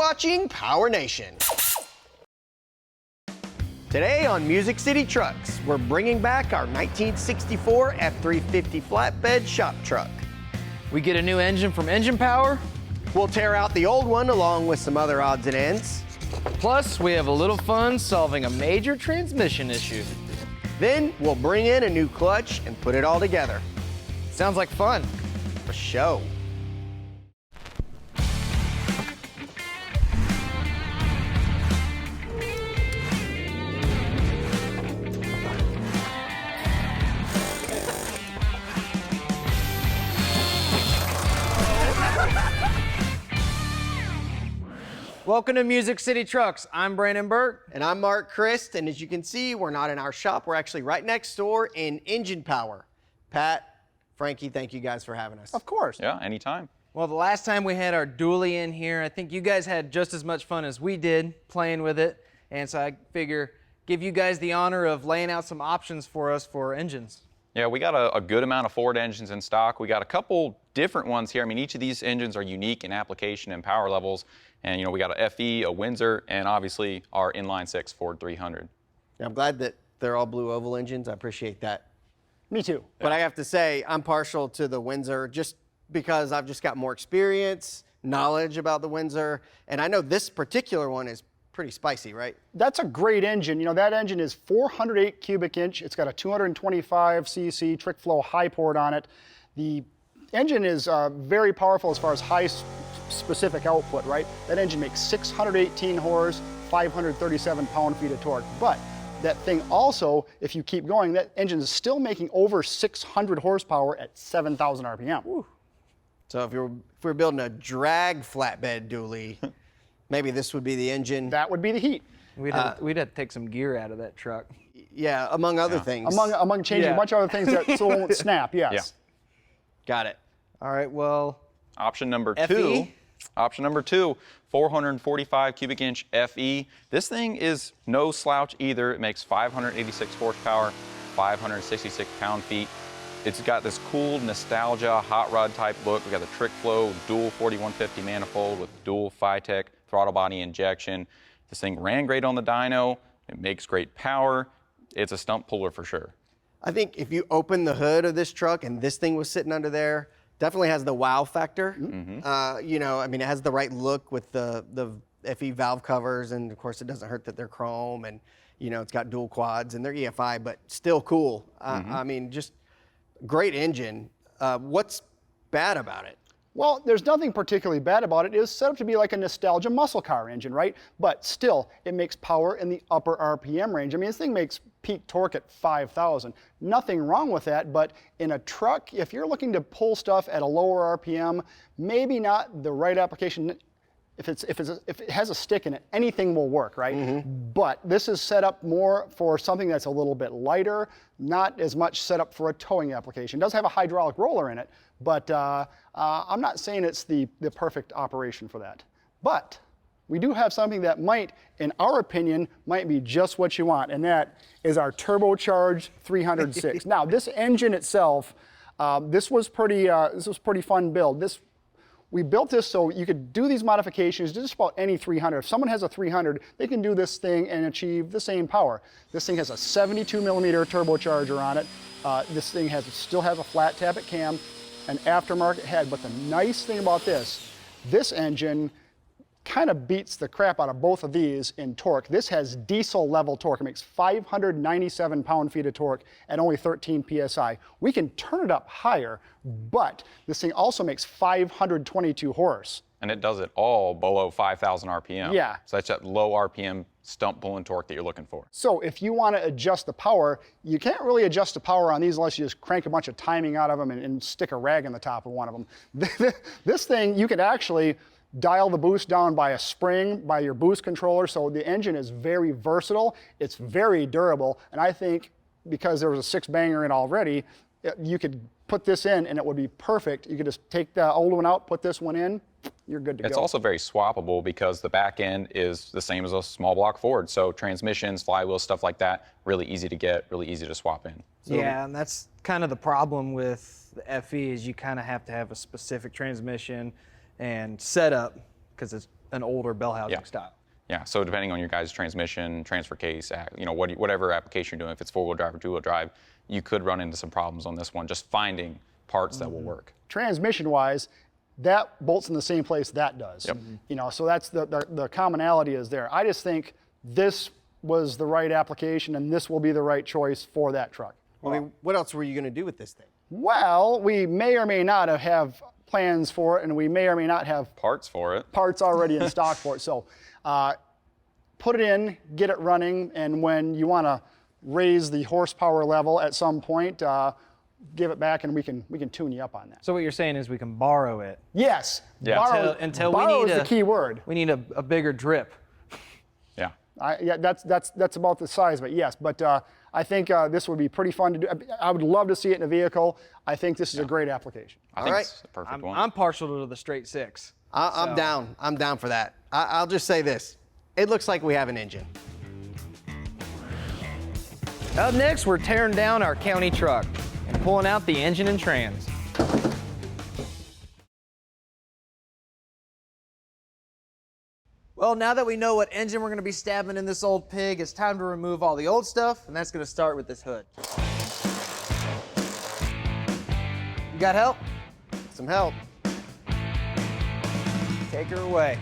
watching PowerNation. Today on Music City Trucks, we're bringing back our 1964 F350 Flatbed shop truck. We get a new engine from Engine Power. We'll tear out the old one along with some other odds and ends. Plus, we have a little fun solving a major transmission issue. Then we'll bring in a new clutch and put it all together. Sounds like fun. For show. Welcome to Music City Trucks. I'm Brandon Burke. And I'm Mark Christ, and as you can see, we're not in our shop. We're actually right next door in Engine Power. Pat, Frankie, thank you guys for having us. Of course. Yeah, anytime. Well, the last time we had our dually in here, I think you guys had just as much fun as we did playing with it. And so I figure give you guys the honor of laying out some options for us for engines. Yeah, we got a good amount of Ford engines in stock. We got a couple different ones here. I mean, each of these engines are unique in application and power levels. And, you know, we got a FE, a Windsor, and obviously our inline-six Ford 300. Yeah, I'm glad that they're all blue oval engines. I appreciate that. Me too. But I have to say, I'm partial to the Windsor just because I've just got more experience, knowledge about the Windsor. And I know this particular one is pretty spicy, right? That's a great engine. You know, that engine is 408 cubic inch. It's got a 225 cc trick flow high port on it. The engine is very powerful as far as high specific output, right? That engine makes 618 horse, 537 pound-feet of torque. But that thing also, if you keep going, that engine is still making over 600 horsepower at 7,000 RPM. Woo. So if we're building a drag flatbed dually, maybe this would be the engine. That would be the heat. We'd have to take some gear out of that truck. Yeah, among other things. Among changing a bunch of other things that so won't snap, yes. Yeah. Got it. All right, well. Option number FE? two. Option number two, 445 cubic inch FE. This thing is no slouch either. It makes 586 horsepower, 566 pound-feet. It's got this cool nostalgia hot rod type look. We got the trick flow dual 4150 manifold with dual Phytech throttle body injection. This thing ran great on the dyno. It makes great power. It's a stump puller for sure. I think if you open the hood of this truck and this thing was sitting under there, definitely has the wow factor. Mm-hmm. You know, I mean, it has the right look with the FE valve covers, and of course it doesn't hurt that they're chrome, and you know, it's got dual quads and they're EFI, but still cool. I mean, just great engine. What's bad about it? Well, there's nothing particularly bad about it. It is set up to be like a nostalgia muscle car engine, right? But still, it makes power in the upper RPM range. I mean, this thing makes peak torque at 5,000. Nothing wrong with that, but in a truck, if you're looking to pull stuff at a lower RPM, maybe not the right application. If it has a stick in it, anything will work, right? Mm-hmm. But this is set up more for something that's a little bit lighter, not as much set up for a towing application. It does have a hydraulic roller in it, but I'm not saying it's the perfect operation for that. But we do have something that might, in our opinion, might be just what you want, and that is our turbocharged 306. Now, this engine itself, this was pretty fun build. We built this so you could do these modifications to just about any 300. If someone has a 300, they can do this thing and achieve the same power. This thing has a 72 millimeter turbocharger on it. This thing still has a flat tappet cam, an aftermarket head. But the nice thing about this engine kind of beats the crap out of both of these in torque. This has diesel level torque. It makes 597 pound-feet of torque at only 13 PSI. We can turn it up higher, but this thing also makes 522 horse. And it does it all below 5,000 RPM. Yeah. So that's that low RPM stump pulling torque that you're looking for. So if you want to adjust the power, you can't really adjust the power on these unless you just crank a bunch of timing out of them and stick a rag in the top of one of them. This thing, you could actually dial the boost down by a spring, by your boost controller, so the engine is very versatile, it's very durable, and I think because there was a 6-banger in already, you could put this in and it would be perfect. You could just take the old one out, put this one in, you're good to go. It's also very swappable because the back end is the same as a small block Ford, so transmissions, flywheels, stuff like that, really easy to get, really easy to swap in. So, yeah, and that's kind of the problem with the FE is you kind of have to have a specific transmission and setup because it's an older bell housing Yeah. style. Yeah, so depending on your guys' transmission, transfer case, you know, whatever application you're doing, if it's four-wheel drive or two-wheel drive, you could run into some problems on this one, just finding parts that will work. Transmission-wise, that bolts in the same place that does. Yep. You know, so that's the commonality is there. I just think this was the right application and this will be the right choice for that truck. I mean, what else were you going to do with this thing? Well, we may or may not have plans for it, and we may or may not have Parts for it. parts already in stock for it. So put it in, get it running, and when you want to raise the horsepower level at some point, give it back and we can tune you up on that. So what you're saying is we can borrow it. Yes. Yeah. Borrow, Until we borrow need is the key word. We need a bigger drip. Yeah. Yeah, that's about the size of it, yes. But I think this would be pretty fun to do. I would love to see it in a vehicle. I think this is a great application. I think right. it's the perfect one. I'm partial to the straight six. I'm down. I'm down for that. I'll just say this. It looks like we have an engine. Up next, we're tearing down our county truck and pulling out the engine and trans. Well, now that we know what engine we're going to be stabbing in this old pig, it's time to remove all the old stuff, and that's going to start with this hood. You got help? Some help. Take her away.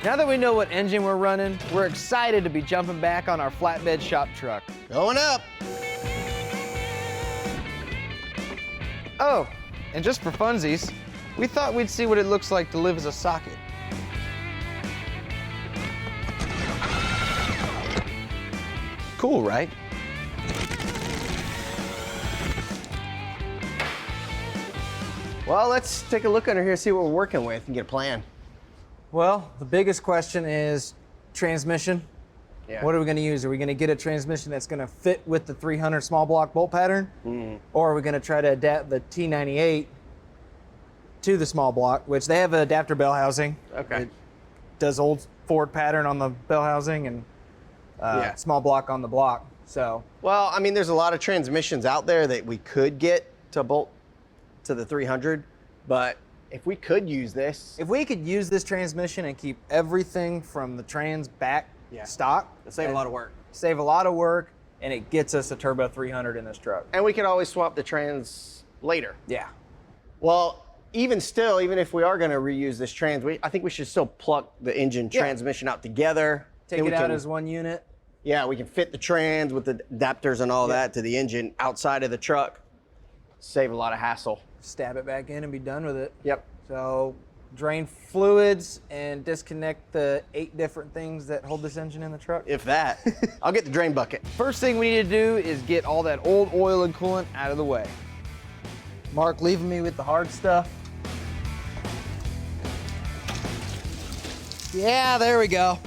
Now that we know what engine we're running, we're excited to be jumping back on our flatbed shop truck. Going up. Oh, and just for funsies, we thought we'd see what it looks like to live as a socket. Cool, right? Well, let's take a look under here, see what we're working with, and get a plan. Well, the biggest question is transmission. Yeah. What are we going to use? Are we going to get a transmission that's going to fit with the 300 small block bolt pattern? Or are we going to try to adapt the T98 to the small block, which they have an adapter bell housing. Okay. It does old Ford pattern on the bell housing and Yeah. small block on the block. So Well, I mean, there's a lot of transmissions out there that we could get to bolt to the 300, but if we could use this, if we could use this transmission and keep everything from the trans back stock, it'd save a lot of work. Save a lot of work, and it gets us a Turbo 300 in this truck. And we could always swap the trans later. Yeah. Well, even still, even if we are going to reuse this trans, I think we should still pluck the engine Yeah. transmission out together. Take Then it we out can- as one unit. Yeah, we can fit the trans with the adapters and all that to the engine outside of the truck. Save a lot of hassle. Stab it back in and be done with it. Yep. So drain fluids and disconnect the 8 different things that hold this engine in the truck. If that. I'll get the drain bucket. First thing we need to do is get all that old oil and coolant out of the way. Mark leaving me with the hard stuff. Yeah, there we go.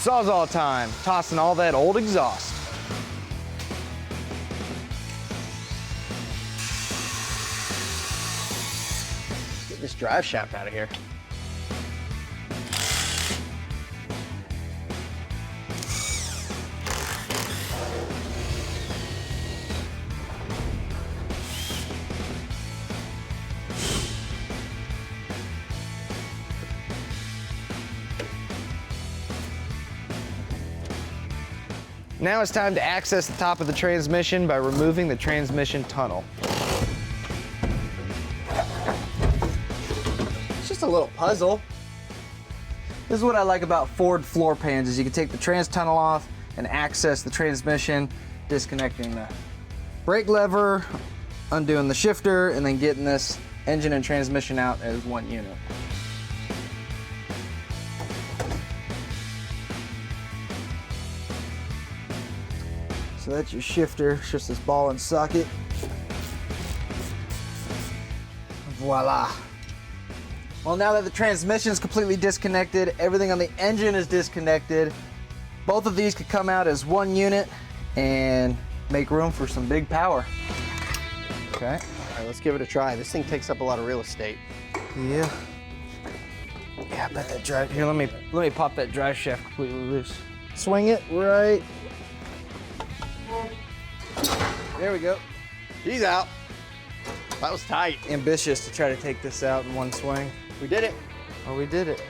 Sawzall time, tossing all that old exhaust. Get this drive shaft out of here. Now it's time to access the top of the transmission by removing the transmission tunnel. It's just a little puzzle. This is what I like about Ford floor pans is you can take the trans tunnel off and access the transmission, disconnecting the brake lever, undoing the shifter, and then getting this engine and transmission out as one unit. So that's your shifter, it's just this ball and socket. Voila. Well, now that the transmission is completely disconnected, everything on the engine is disconnected, both of these could come out as one unit and make room for some big power. Okay. All right, let's give it a try. This thing takes up a lot of real estate. Yeah. Yeah, I bet that drive, here, let me pop that drive shaft completely loose. swing it right. There we go. He's out. That was tight. Ambitious to try to take this out in one swing. We did it. Oh, we did it.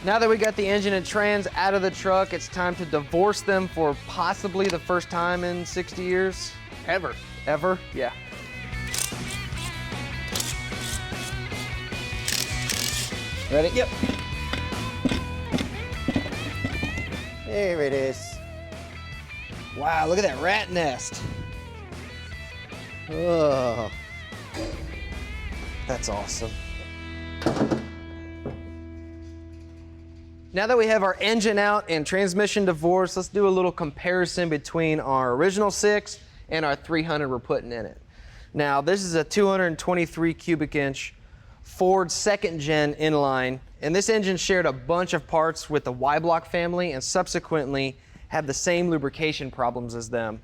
Now that we got the engine and trans out of the truck, it's time to divorce them for possibly the first time in 60 years. Ever. Ever? Yeah. Ready? Yep. There it is. Wow, look at that rat nest. Oh. That's awesome. Now that we have our engine out and transmission divorced, let's do a little comparison between our original 6 and our 300 we're putting in it. Now, this is a 223 cubic inch Ford 2nd gen inline, and this engine shared a bunch of parts with the Y-Block family and subsequently had the same lubrication problems as them.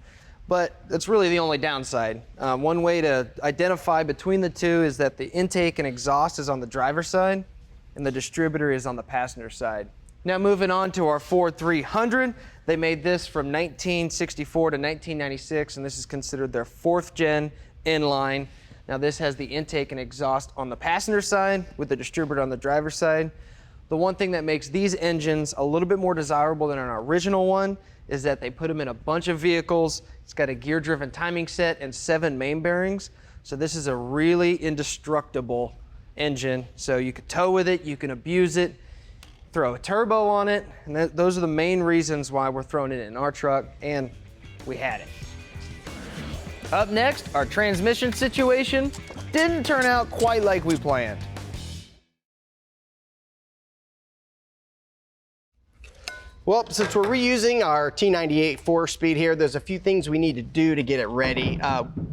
But that's really the only downside. One way to identify between the two is that the intake and exhaust is on the driver's side and the distributor is on the passenger side. Now moving on to our Ford 300, they made this from 1964 to 1996, and this is considered their 4th gen inline. Now this has the intake and exhaust on the passenger side with the distributor on the driver's side. The one thing that makes these engines a little bit more desirable than our original one is that they put them in a bunch of vehicles. It's got a gear-driven timing set and 7 main bearings. So this is a really indestructible engine. So you can tow with it, you can abuse it, throw a turbo on it, and those are the main reasons why we're throwing it in our truck, and we had it. Up next, our transmission situation didn't turn out quite like we planned. Well, since we're reusing our T98 4-speed here, there's a few things we need to do to get it ready.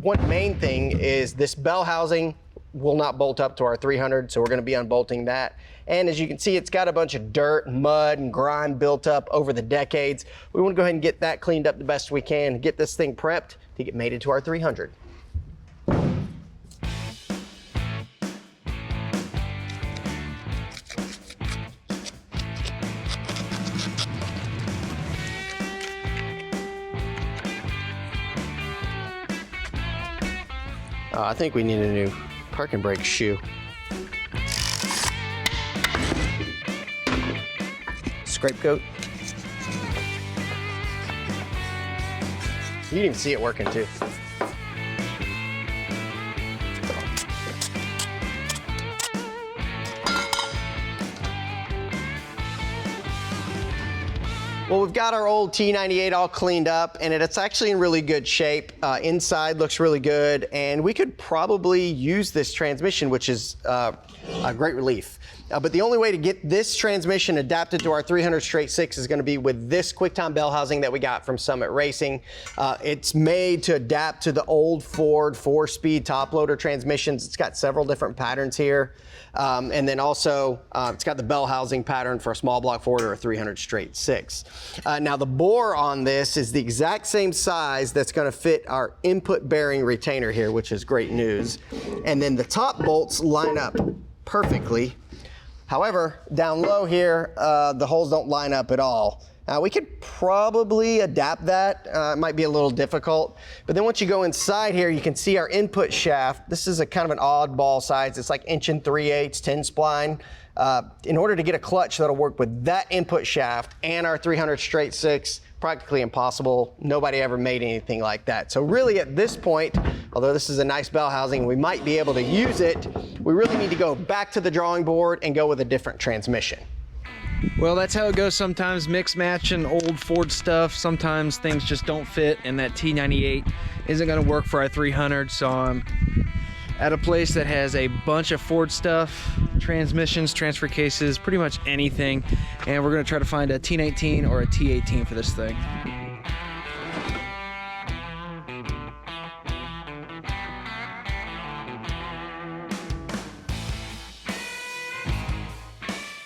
One main thing is this bell housing will not bolt up to our 300, so we're going to be unbolting that. And as you can see, it's got a bunch of dirt, mud, and grime built up over the decades. We want to go ahead and get that cleaned up the best we can and get this thing prepped to get mated to our 300. I think we need a new parking brake shoe. Scrape coat. You can even see it working too. Well, we've got our old T98 all cleaned up, and it's actually in really good shape. Inside looks really good, and we could probably use this transmission, which is a great relief. But the only way to get this transmission adapted to our 300 straight 6 is going to be with this QuickTime bell housing that we got from Summit Racing. It's made to adapt to the old Ford 4-speed top loader transmissions. It's got several different patterns here. And then also, it's got the bell housing pattern for a small block Ford or a 300 straight 6. Now the bore on this is the exact same size that's going to fit our input bearing retainer here, which is great news. And then the top bolts line up perfectly. However, down low here, the holes don't line up at all. We could probably adapt that. It might be a little difficult. But then once you go inside here, you can see our input shaft. This is a kind of an oddball size. It's like 1 3/8 10 spline. In order to get a clutch that'll work with that input shaft and our 300 straight 6, practically impossible. Nobody ever made anything like that. So really at this point, although this is a nice bell housing, we might be able to use it, we really need to go back to the drawing board and go with a different transmission. Well, that's how it goes sometimes, mix matching old Ford stuff. Sometimes things just don't fit, and that T98 isn't gonna work for our 300, so I'm at a place that has a bunch of Ford stuff, transmissions, transfer cases, pretty much anything, and we're gonna try to find a T19 or a T18 for this thing.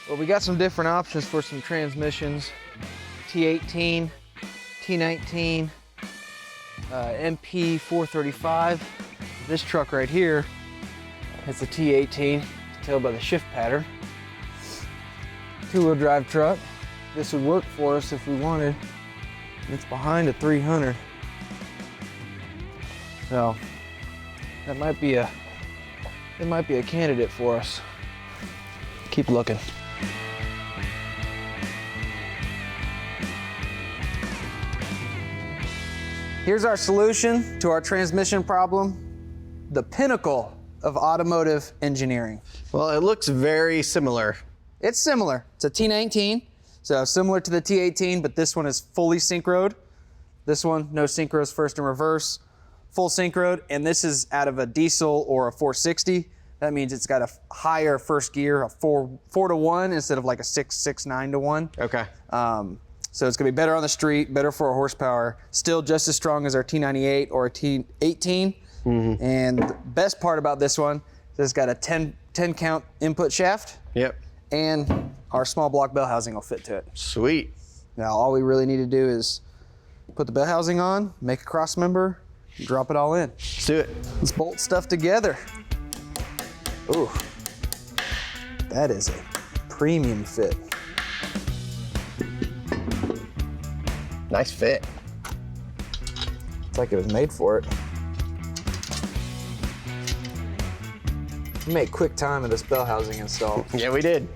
Well, we got some different options for some transmissions. T18, T19, MP 435. This truck right here has the T18, you can tell by the shift pattern. two-wheel drive truck. This would work for us if we wanted. It's behind a 300. So that might be a candidate for us. Keep looking. Here's our solution to our transmission problem, the pinnacle of automotive engineering. Well, it looks very similar. It's similar. It's a T19, so similar to the T18, but this one is fully synchroed. This one, no synchros, first and reverse, full synchroed, and this is out of a diesel or a 460. That means it's got a higher first gear, a 4-to-1 instead of like a 6-9 to 1. Okay. So it's gonna be better on the street, better for horsepower, still just as strong as our T98 or a T18. And the best part about this one is it's got a 10 count input shaft. Yep. And our small block bell housing will fit to it. Sweet. Now all we really need to do is put the bell housing on, make a cross member, and drop it all in. Let's do it. Let's bolt stuff together. Ooh, that is a premium fit. Nice fit. It's like it was made for it. We made quick time of this bell housing install. Yeah, we did.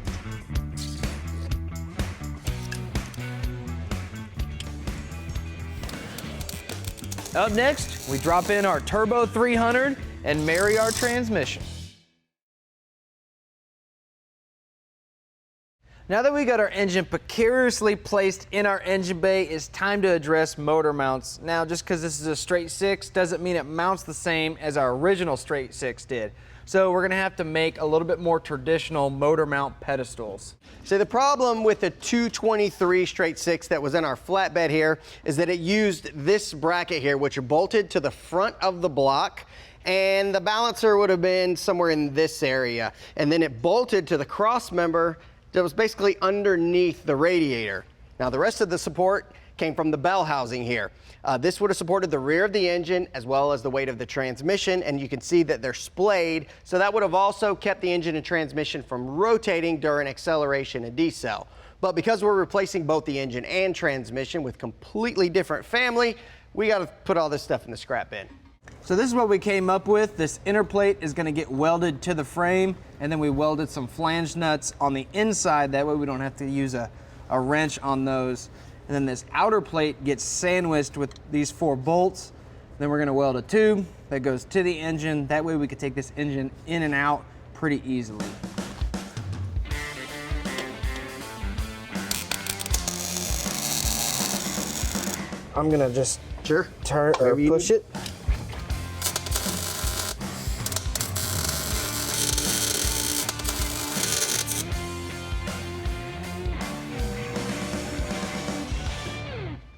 Up next, we drop in our Turbo 300 and marry our transmission. Now that we got our engine precariously placed in our engine bay, it's time to address motor mounts. Now, just because this is a straight 6 doesn't mean it mounts the same as our original straight 6 did. So we're gonna have to make a little bit more traditional motor mount pedestals. So the problem with the 223 straight 6 that was in our flatbed here is that it used this bracket here, which bolted to the front of the block, and the balancer would have been somewhere in this area. And then it bolted to the cross member that was basically underneath the radiator. Now the rest of the support came from the bell housing here. This would have supported the rear of the engine as well as the weight of the transmission, and you can see that they're splayed, so that would have also kept the engine and transmission from rotating during acceleration and decel. But because we're replacing both the engine and transmission with completely different family, we got to put all this stuff in the scrap bin. So this is what we came up with. This inner plate is gonna get welded to the frame, and then we welded some flange nuts on the inside. That way we don't have to use a wrench on those. And then this outer plate gets sandwiched with these 4 bolts. Then we're gonna weld a tube that goes to the engine. That way we could take this engine in and out pretty easily. I'm gonna just turn or push it.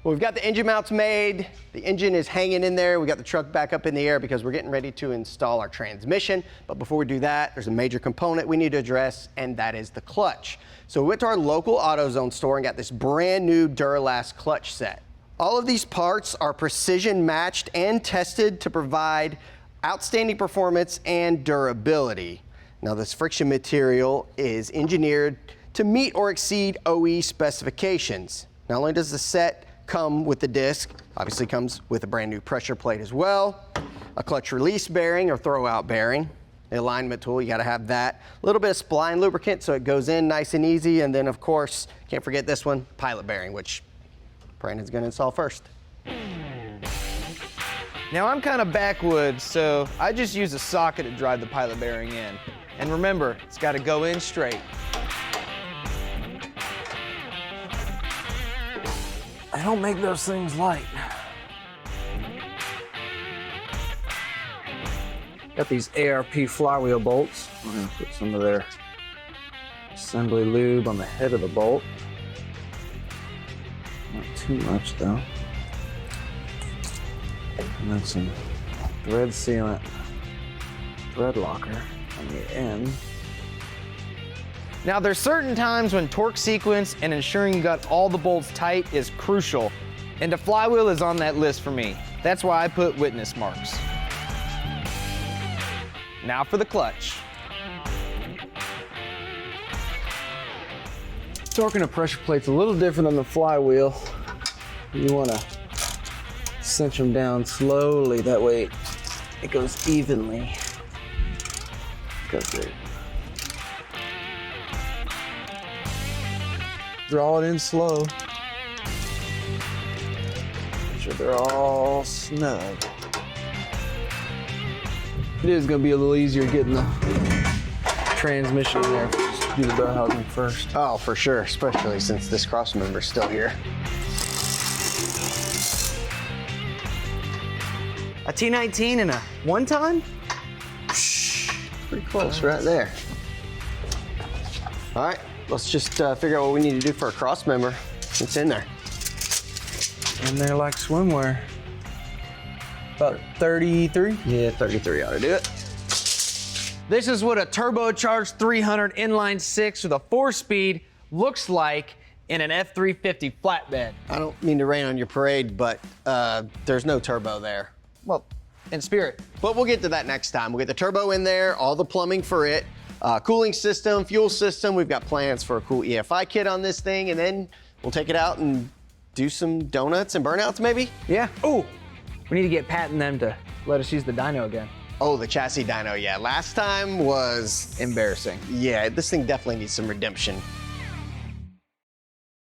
Well, we've got the engine mounts made. The engine is hanging in there. We got the truck back up in the air because we're getting ready to install our transmission. But before we do that, there's a major component we need to address, and that is the clutch. So we went to our local AutoZone store and got this brand new Duralast clutch set. All of these parts are precision matched and tested to provide outstanding performance and durability. Now, this friction material is engineered to meet or exceed OE specifications. Not only does the set come with the disc, obviously comes with a brand new pressure plate as well, a clutch release bearing or throwout bearing, the alignment tool, you gotta have that, a little bit of spline lubricant so it goes in nice and easy, and then of course, can't forget this one, pilot bearing, which Brandon's gonna install first. Now I'm kind of backwoods, so I just use a socket to drive the pilot bearing in. And remember, it's gotta go in straight. I don't make those things light. Got these ARP flywheel bolts. We're gonna put some of their assembly lube on the head of the bolt. Not too much though. And then some thread sealant, thread locker on the end. Now there's certain times when torque sequence and ensuring you got all the bolts tight is crucial, and the flywheel is on that list for me. That's why I put witness marks. Now for the clutch. Torquing a pressure plate's a little different on the flywheel. You want to cinch them down slowly, that way it goes evenly. Goes there. Draw it in slow. Make sure they're all snug. It is going to be a little easier getting the transmission in there. Just do the door housing first. Oh, for sure, especially since this cross member's still here. A T19 and a one-ton? Pretty close right there. All right, let's just figure out what we need to do for a cross member. It's in there. And they're like swimwear. About 33? Yeah, 33 ought to do it. This is what a turbocharged 300 inline six with a 4-speed looks like in an F350 flatbed. I don't mean to rain on your parade, but there's no turbo there. Well, in spirit. But we'll get to that next time. We'll get the turbo in there, all the plumbing for it, cooling system, fuel system. We've got plans for a cool EFI kit on this thing, and then we'll take it out and do some donuts and burnouts maybe? Yeah. Oh, we need to get Pat and them to let us use the dyno again. Oh, the chassis dyno, yeah. Last time was... Embarrassing. Yeah, this thing definitely needs some redemption.